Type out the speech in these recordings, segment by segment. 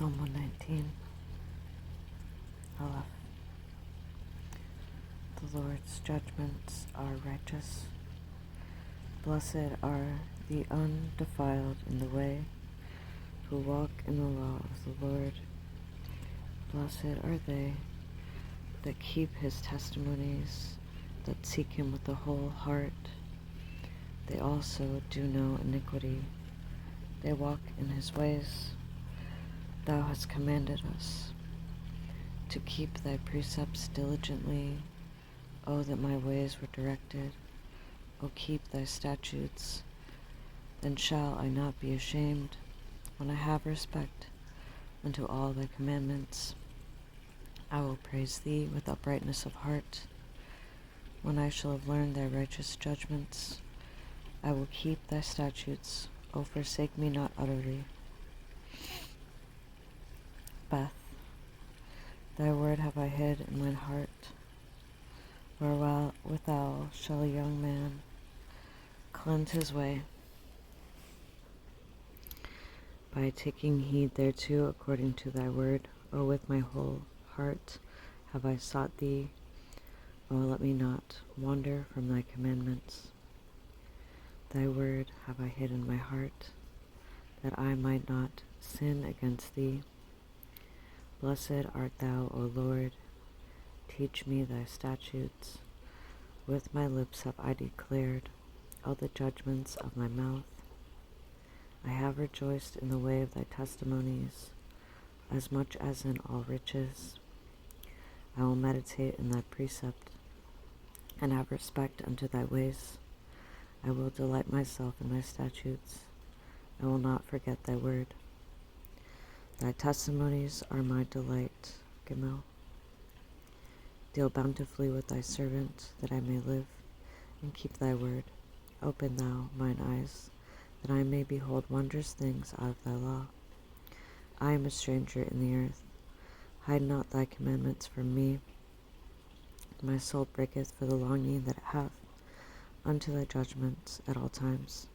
Psalm 119, Aleph. The Lord's judgments are righteous. Blessed are the undefiled in the way, who walk in the law of the Lord. Blessed are they that keep his testimonies, that seek him with the whole heart. They also do no iniquity. They walk in his ways. Thou hast commanded us to keep thy precepts diligently. O that my ways were directed. O keep thy statutes. Then shall I not be ashamed, when I have respect unto all thy commandments. I will praise thee with uprightness of heart. When I shall have learned thy righteous judgments, I will keep thy statutes. O forsake me not utterly. Beth, thy word have I hid in mine heart, wherewithal shall a young man cleanse his way, by taking heed thereto according to thy word. O with my whole heart have I sought thee. O let me not wander from thy commandments. Thy word have I hid in my heart, that I might not sin against thee. Blessed art thou, O Lord. Teach me thy statutes. With my lips have I declared all the judgments of my mouth. I have rejoiced in the way of thy testimonies, as much as in all riches. I will meditate in thy precept, and have respect unto thy ways. I will delight myself in thy statutes. I will not forget thy word. Thy testimonies are my delight. Gimel. Deal bountifully with thy servant, that I may live, and keep thy word. Open thou mine eyes, that I may behold wondrous things out of thy law. I am a stranger in the earth. Hide not thy commandments from me. My soul breaketh for the longing that it hath unto thy judgments at all times.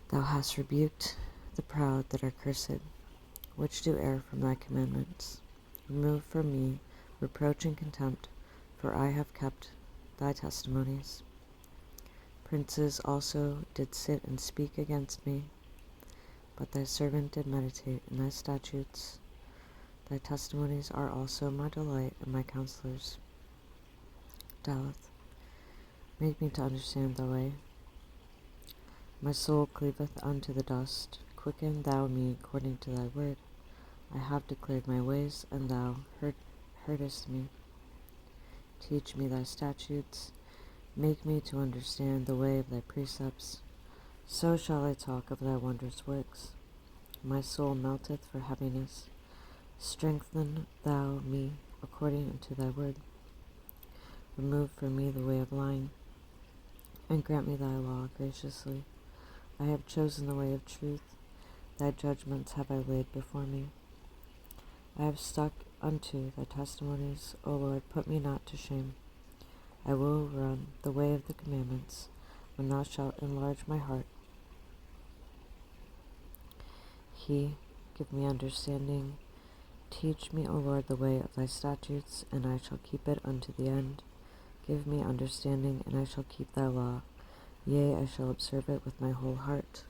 Thou hast rebuked the proud that are cursed, which do err from thy commandments. Remove from me reproach and contempt, for I have kept thy testimonies. Princes also did sit and speak against me, but thy servant did meditate in thy statutes. Thy testimonies are also my delight and my counselors. Daleth, make me to understand thy way. My soul cleaveth unto the dust. Quicken thou me according to thy word. I have declared my ways, and thou heardest me. Teach me thy statutes. Make me to understand the way of thy precepts. So shall I talk of thy wondrous works. My soul melteth for heaviness. Strengthen thou me according unto thy word. Remove from me the way of lying, and grant me thy law graciously. I have chosen the way of truth. Thy judgments have I laid before me. I have stuck unto thy testimonies. O Lord, put me not to shame. I will run the way of the commandments, when thou shalt enlarge my heart. Give me understanding. Teach me, O Lord, the way of thy statutes, and I shall keep it unto the end. Give me understanding, and I shall keep thy law. Yea, I shall observe it with my whole heart.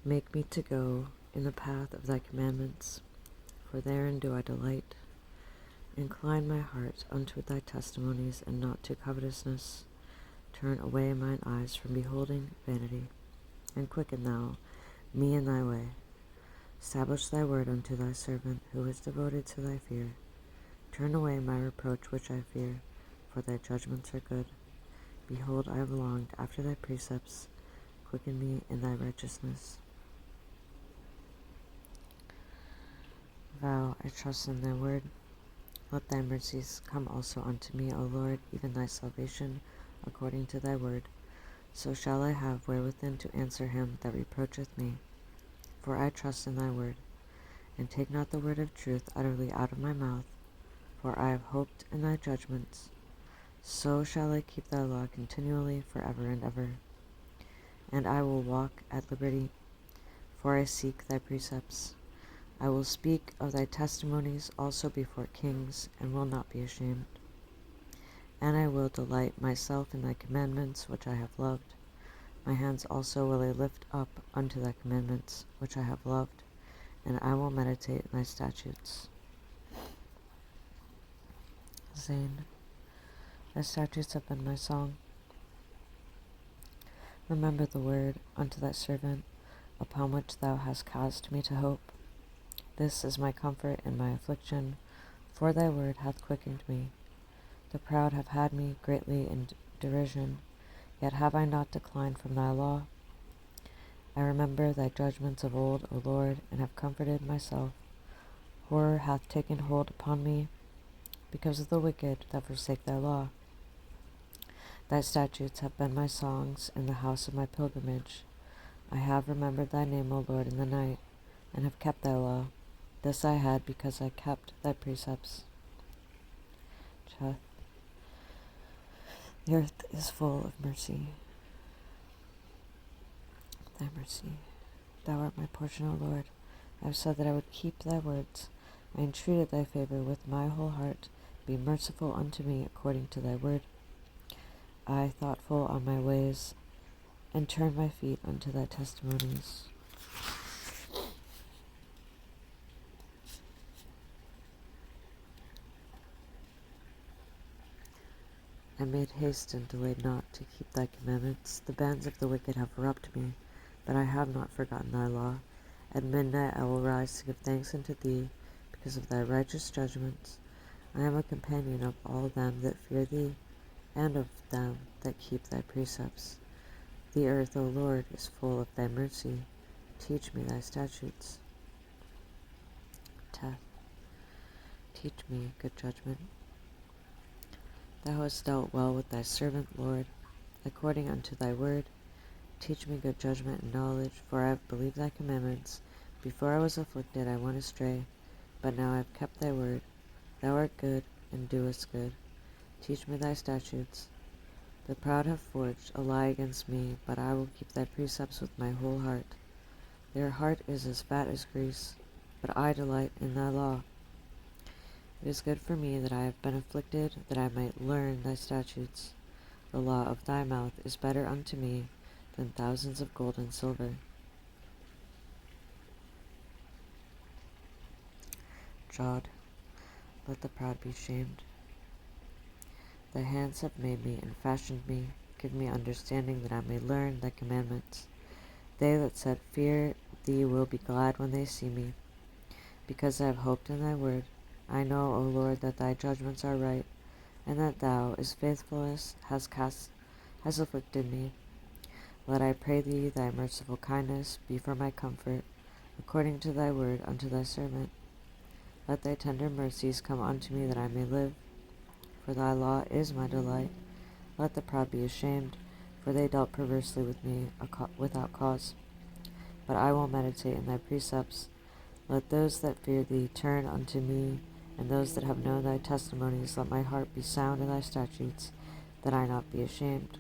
Make me to go in the path of thy commandments, for therein do I delight. Incline my heart unto thy testimonies, and not to covetousness. Turn away mine eyes from beholding vanity, and quicken thou me in thy way. Establish thy word unto thy servant, who is devoted to thy fear. Turn away my reproach which I fear, for thy judgments are good. Behold, I have longed after thy precepts. Quicken me in thy righteousness. Vow, I trust in thy word. Let thy mercies come also unto me, O Lord, even thy salvation, according to thy word. So shall I have wherewithin to answer him that reproacheth me. For I trust in thy word, and take not the word of truth utterly out of my mouth, for I have hoped in thy judgments. So shall I keep thy law continually forever and ever. And I will walk at liberty, for I seek thy precepts. I will speak of thy testimonies also before kings, and will not be ashamed. And I will delight myself in thy commandments, which I have loved. My hands also will I lift up unto thy commandments, which I have loved, and I will meditate in thy statutes. Zain. Thy statutes have been my song. Remember the word unto thy servant, upon which thou hast caused me to hope. This is my comfort in my affliction, for thy word hath quickened me. The proud have had me greatly in derision, yet have I not declined from thy law. I remember thy judgments of old, O Lord, and have comforted myself. Horror hath taken hold upon me, because of the wicked that forsake thy law. Thy statutes have been my songs in the house of my pilgrimage. I have remembered thy name, O Lord, in the night, and have kept thy law. This I had because I kept thy precepts. Cheth. The earth is full of mercy. Thy mercy. Thou art my portion, O Lord. I have said that I would keep thy words. I entreated thy favor with my whole heart. Be merciful unto me according to thy word. I thoughtful on my ways, and turned my feet unto thy testimonies. I made haste and delayed not to keep thy commandments. The bands of the wicked have robbed me, but I have not forgotten thy law. At midnight I will rise to give thanks unto thee, because of thy righteous judgments. I am a companion of all them that fear thee, and of them that keep thy precepts. The earth, O Lord, is full of thy mercy. Teach me thy statutes. Teth. Teach me good judgment. Thou hast dealt well with thy servant, Lord, according unto thy word. Teach me good judgment and knowledge, for I have believed thy commandments. Before I was afflicted I went astray, but now I have kept thy word. Thou art good, and doest good. Teach me thy statutes. The proud have forged a lie against me, but I will keep thy precepts with my whole heart. Their heart is as fat as grease, but I delight in thy law. It is good for me that I have been afflicted, that I might learn thy statutes. The law of thy mouth is better unto me than thousands of gold and silver. Jod. Let the proud be shamed. Thy hands have made me and fashioned me. Give me understanding that I may learn thy commandments. They that said, Fear thee will be glad when they see me, because I have hoped in thy word. I know, O Lord, that thy judgments are right, and that thou, as faithfulness, hast afflicted me. Let, I pray thee, thy merciful kindness be for my comfort, according to thy word unto thy servant. Let thy tender mercies come unto me, that I may live, for thy law is my delight. Let the proud be ashamed, for they dealt perversely with me without cause. But I will meditate in thy precepts. Let those that fear thee turn unto me, and those that have known thy testimonies. Let my heart be sound in thy statutes, that I not be ashamed.